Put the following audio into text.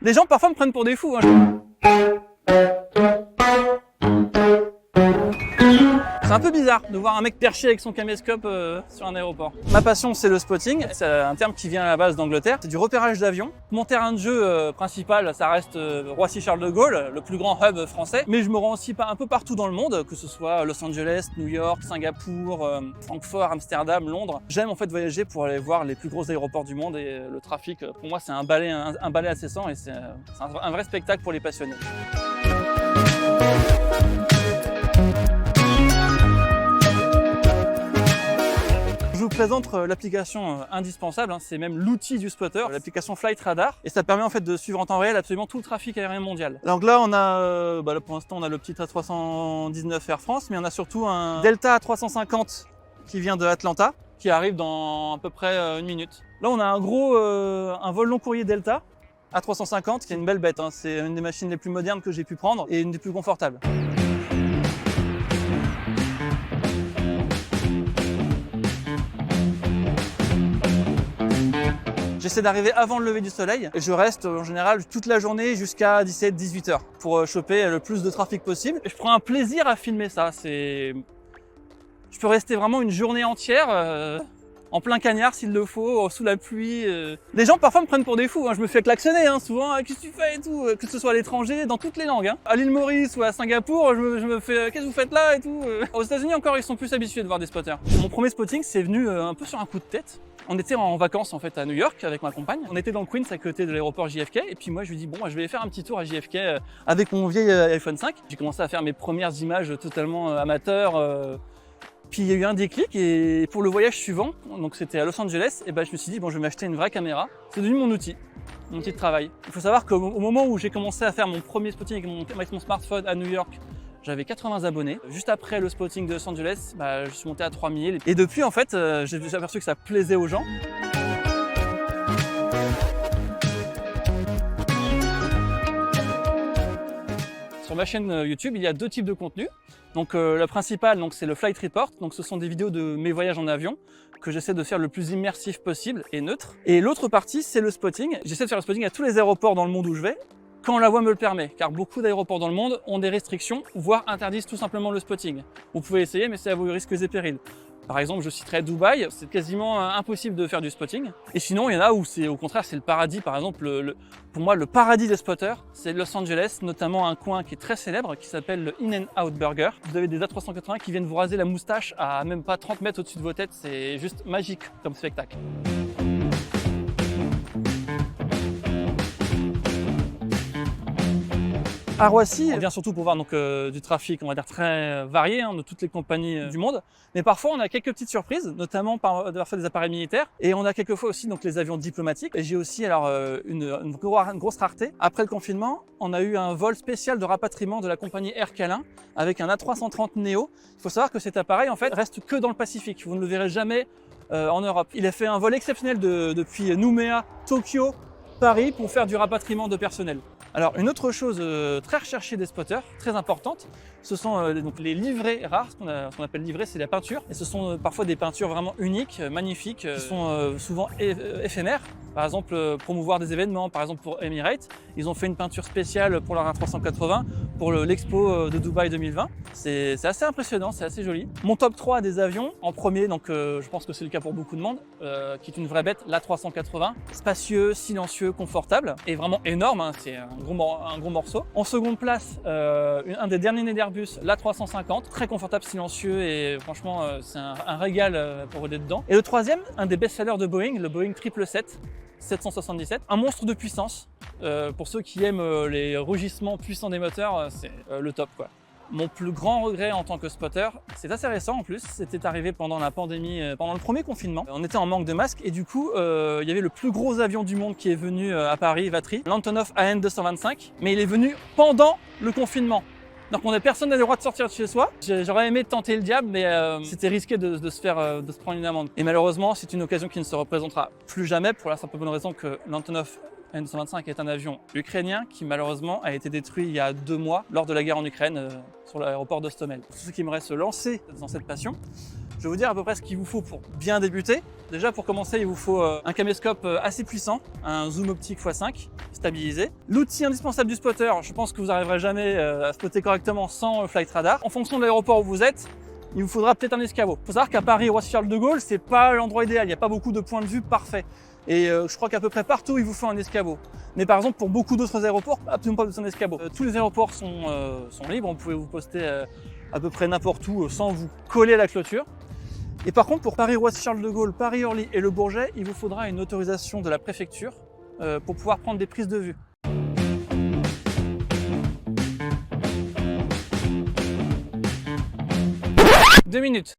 Les gens parfois me prennent pour des fous, hein. C'est un peu bizarre de voir un mec perché avec son caméscope sur un aéroport. Ma passion, c'est le spotting. C'est un terme qui vient à la base d'Angleterre. C'est du repérage d'avions. Mon terrain de jeu principal, ça reste Roissy-Charles de Gaulle, le plus grand hub français. Mais je me rends aussi un peu partout dans le monde, que ce soit Los Angeles, New York, Singapour, Francfort, Amsterdam, Londres. J'aime en fait voyager pour aller voir les plus gros aéroports du monde et le trafic, pour moi, c'est un balai incessant et c'est un vrai spectacle pour les passionnés. Je vous présente l'application indispensable, c'est même l'outil du spotter, l'application Flight Radar, et ça permet en fait de suivre en temps réel absolument tout le trafic aérien mondial. Donc là, on a, là, pour l'instant, on a le petit A319 Air France, mais on a surtout un Delta A350 qui vient de Atlanta, qui arrive dans à peu près une minute. Là, on a un vol long courrier Delta A350, qui est une belle bête, hein. C'est une des machines les plus modernes que j'ai pu prendre et une des plus confortables. J'essaie d'arriver avant le lever du soleil et je reste en général toute la journée jusqu'à 17-18 heures pour choper le plus de trafic possible. Et je prends un plaisir à filmer ça. Je peux rester vraiment une journée entière en plein cagnard s'il le faut, sous la pluie. Les gens parfois me prennent pour des fous, hein. Je me fais klaxonner souvent, qu'est-ce que tu fais et tout, que ce soit à l'étranger, dans toutes les langues. Hein. À l'île Maurice ou à Singapour, je me fais qu'est-ce que vous faites là et tout. Aux États-Unis encore, ils sont plus habitués de voir des spotters. Mon premier spotting, c'est venu un peu sur un coup de tête. On était en vacances en fait à New York avec ma compagne. On était dans le Queens à côté de l'aéroport JFK et puis moi je lui dis bon, je vais faire un petit tour à JFK avec mon vieil iPhone 5. J'ai commencé à faire mes premières images totalement amateurs. Puis il y a eu un déclic et pour le voyage suivant, donc c'était à Los Angeles, et je me suis dit bon, je vais m'acheter une vraie caméra. C'est devenu mon outil de travail. Il faut savoir qu'au moment où j'ai commencé à faire mon premier spotting avec mon smartphone à New York, j'avais 80 abonnés. Juste après le spotting de Los Angeles, je suis monté à 3000. Et depuis, en fait, j'ai aperçu que ça plaisait aux gens. Sur ma chaîne YouTube, il y a deux types de contenus. Donc la principale, c'est le Flight Report. Donc ce sont des vidéos de mes voyages en avion que j'essaie de faire le plus immersif possible et neutre. Et l'autre partie, c'est le spotting. J'essaie de faire le spotting à tous les aéroports dans le monde où je vais, quand la voie me le permet, car beaucoup d'aéroports dans le monde ont des restrictions, voire interdisent tout simplement le spotting. Vous pouvez essayer, mais c'est à vos risques et périls. Par exemple, je citerai Dubaï, c'est quasiment impossible de faire du spotting. Et sinon, il y en a où au contraire, c'est le paradis. Par exemple, pour moi, le paradis des spotters, c'est Los Angeles, notamment un coin qui est très célèbre, qui s'appelle le In-N-Out Burger. Vous avez des A380 qui viennent vous raser la moustache à même pas 30 mètres au-dessus de vos têtes. C'est juste magique comme spectacle. À Roissy, on vient surtout pour voir du trafic, on va dire très varié de toutes les compagnies du monde. Mais parfois, on a quelques petites surprises, notamment parfois des appareils militaires. Et on a quelquefois aussi les avions diplomatiques. Et j'ai aussi une grosse rareté. Après le confinement, on a eu un vol spécial de rapatriement de la compagnie Air Calin avec un A330 Neo. Il faut savoir que cet appareil, en fait, reste que dans le Pacifique. Vous ne le verrez jamais en Europe. Il a fait un vol exceptionnel depuis Nouméa, Tokyo, Paris pour faire du rapatriement de personnel. Alors une autre chose très recherchée des spotters, très importante, ce sont les livrets rares. Ce qu'on appelle livrets, c'est la peinture. Et ce sont parfois des peintures vraiment uniques, magnifiques, qui sont souvent éphémères. Par exemple, promouvoir des événements, par exemple pour Emirates, ils ont fait une peinture spéciale pour leur A380 pour l'Expo de Dubaï 2020. C'est assez impressionnant, c'est assez joli. Mon top 3 des avions, en premier, je pense que c'est le cas pour beaucoup de monde, qui est une vraie bête, l'A380. Spacieux, silencieux, confortable et vraiment énorme, c'est un gros morceau. En seconde place, un des derniers nés d'Airbus, l'A350, très confortable, silencieux et franchement c'est un régal pour voler dedans. Et le troisième, un des best-sellers de Boeing, le Boeing 777, un monstre de puissance. Pour ceux qui aiment les rugissements puissants des moteurs, c'est le top quoi. Mon plus grand regret en tant que spotter, c'est assez récent en plus, c'était arrivé pendant la pandémie, pendant le premier confinement. On était en manque de masques et du coup, il y avait le plus gros avion du monde qui est venu à Paris, Vatry, l'Antonov AN225, mais il est venu pendant le confinement. Donc personne n'a le droit de sortir de chez soi. J'aurais aimé tenter le diable, mais c'était risqué de se prendre une amende. Et malheureusement, c'est une occasion qui ne se représentera plus jamais pour la simple bonne raison que l'Antonov AN225 est un avion ukrainien qui malheureusement a été détruit il y a 2 mois lors de la guerre en Ukraine sur l'aéroport d'Hostomel. Pour ceux qui aimeraient se lancer dans cette passion, Je vais vous dire à peu près ce qu'il vous faut pour bien débuter. Déjà pour commencer, il vous faut un caméscope assez puissant, un zoom optique x5 stabilisé. L'outil indispensable du spotter, je pense que vous n'arriverez jamais à spotter correctement sans flight radar. En fonction de l'aéroport où vous êtes, il vous faudra peut-être un escabeau. Il faut savoir qu'à Paris, Roissy-Charles de Gaulle, c'est pas l'endroit idéal, il n'y a pas beaucoup de points de vue parfaits. Et je crois qu'à peu près partout, il vous faut un escabeau. Mais par exemple, pour beaucoup d'autres aéroports, absolument pas besoin d'escabeau. Tous les aéroports sont libres, vous pouvez vous poster à peu près n'importe où sans vous coller à la clôture. Et par contre, pour Paris-Roissy-Charles de Gaulle, Paris-Orly et Le Bourget, il vous faudra une autorisation de la préfecture pour pouvoir prendre des prises de vue. Deux minutes.